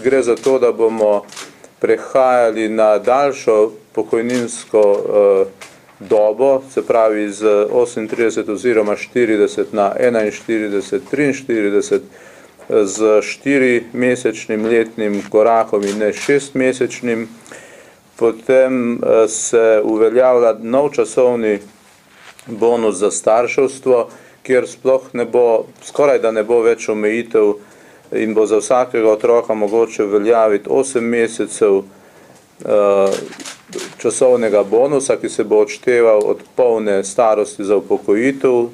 Gre za to, da bomo prehajali na daljšo pokojninsko dobo, se pravi z 38 oziroma 40 na 41, 43, z 4-mesečnim letnim korakom in ne 6-mesečnim. Potem se uveljavlja nov časovni bonus za starševstvo, kjer sploh ne bo, skoraj da ne bo več omejitev in bo za vsakega otroka mogoče veljaviti 8 mesecev časovnega bonusa, ki se bo odšteval od polne starosti za upokojitev.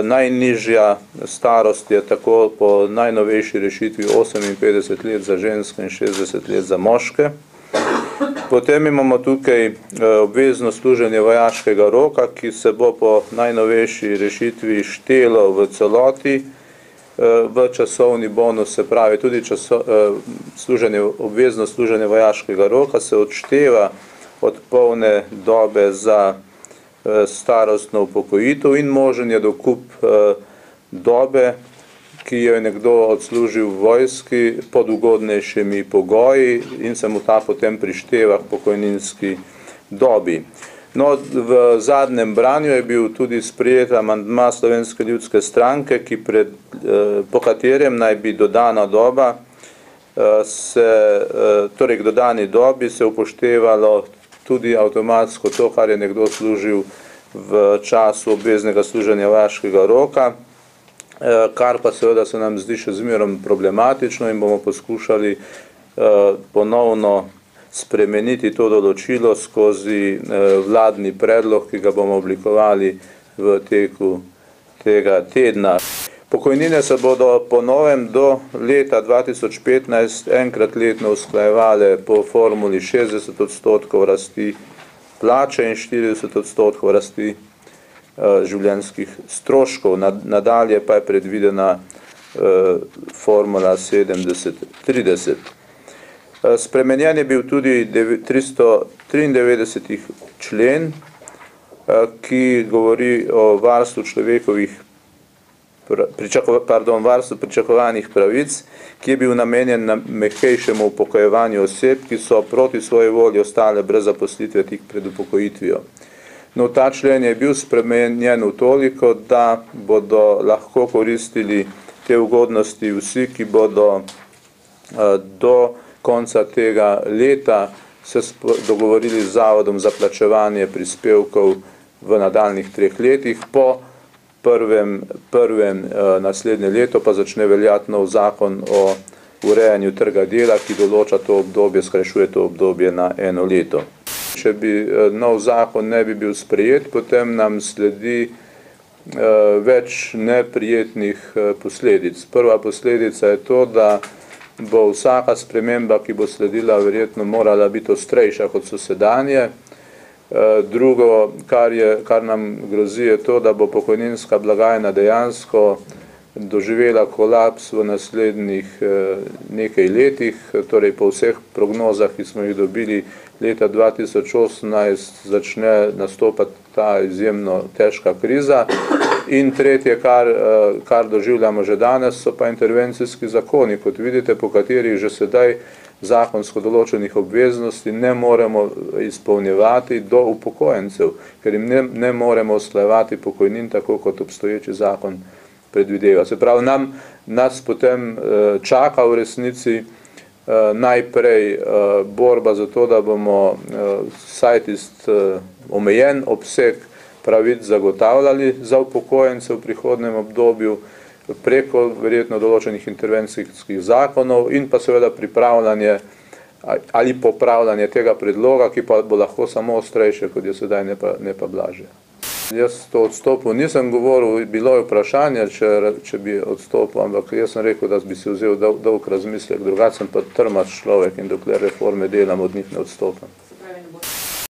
Najnižja starost je tako po najnovejši rešitvi 58 let za ženske in 60 let za moške. Potem imamo tukaj obvezno služenje vojaškega roka, ki se bo po najnovejši rešitvi štelo v celoti v časovni bonus, se pravi tudi obvezno služenje vojaškega roka se odšteva od polne dobe za starostno upokojitev in možen je dokup dobe, ki jo je nekdo odslužil v vojski pod ugodnejšimi pogoji in se mu ta potem prišteva k pokojninski dobi. No, v zadnjem branju je bil tudi sprejet amandma Slovenske ljudske stranke, po katerem naj bi dodana doba torej k dodani dobi se upoštevalo tudi avtomatsko to, kar je nekdo služil v času obveznega služenja vojaškega roka, kar pa seveda se nam zdi še zmerom problematično in bomo poskušali ponovno spremeniti to določilo skozi vladni predlog, ki ga bomo oblikovali v teku tega tedna. Pokojnine se bodo po novem do leta 2015 enkrat letno usklajevale po formuli 60% rasti plače in 40% rasti življenjskih stroškov. Nadalje pa je predvidena formula 70-30. Spremenjen je bil tudi 393. člen, ki govori o varstvu varstvu pričakovanih pravic, ki je bil namenjen na mehkejšemu upokojevanju oseb, ki so proti svoji volji ostale brez zaposlitve tik pred upokojitvijo. No, ta člen je bil spremenjen v toliko, da bodo lahko koristili te ugodnosti vsi, ki bodo do konca tega leta se dogovorili z Zavodom za plačevanje prispevkov v nadaljnjih 3 letih. Po prvem naslednje leto pa začne veljati nov zakon o urejanju trga dela, ki določa to obdobje, skrajšuje to obdobje na 1 leto. Če bi nov zakon ne bi bil sprejet, potem nam sledi več neprijetnih posledic. Prva posledica je to, da bo vsaka sprememba, ki bo sledila, verjetno morala biti ostrejša kot so sedanje. Drugo, kar nam grozi, je to, da bo pokojninska blagajna dejansko doživela kolaps v naslednjih nekaj letih, torej po vseh prognozah, ki smo jih dobili leta 2018, začne nastopati ta izjemno težka kriza. In tretje, kar doživljamo že danes, so pa intervencijski zakoni, kot vidite, po katerih že sedaj zakonsko določenih obveznosti ne moremo izpolnjevati do upokojencev, ker jim ne moremo usklajevati pokojnin tako, kot obstoječi zakon predvideva. Se pravi, nas potem čaka v resnici najprej borba za to, da bomo vsaj tisti omejen obseg pravic zagotavljali za upokojence v prihodnem obdobju preko verjetno določenih intervencijskih zakonov in pa seveda pripravljanje ali popravljanje tega predloga, ki pa bo lahko samo ostrejše, kot je sedaj, ne pa blažje. Jaz to odstopil nisem govoril, bilo je vprašanje, če bi odstopil, ampak jaz sem rekel, da bi si vzel dolg razmislek, drugače sem pa trmast človek in dokler reforme delam, od njih ne odstopam.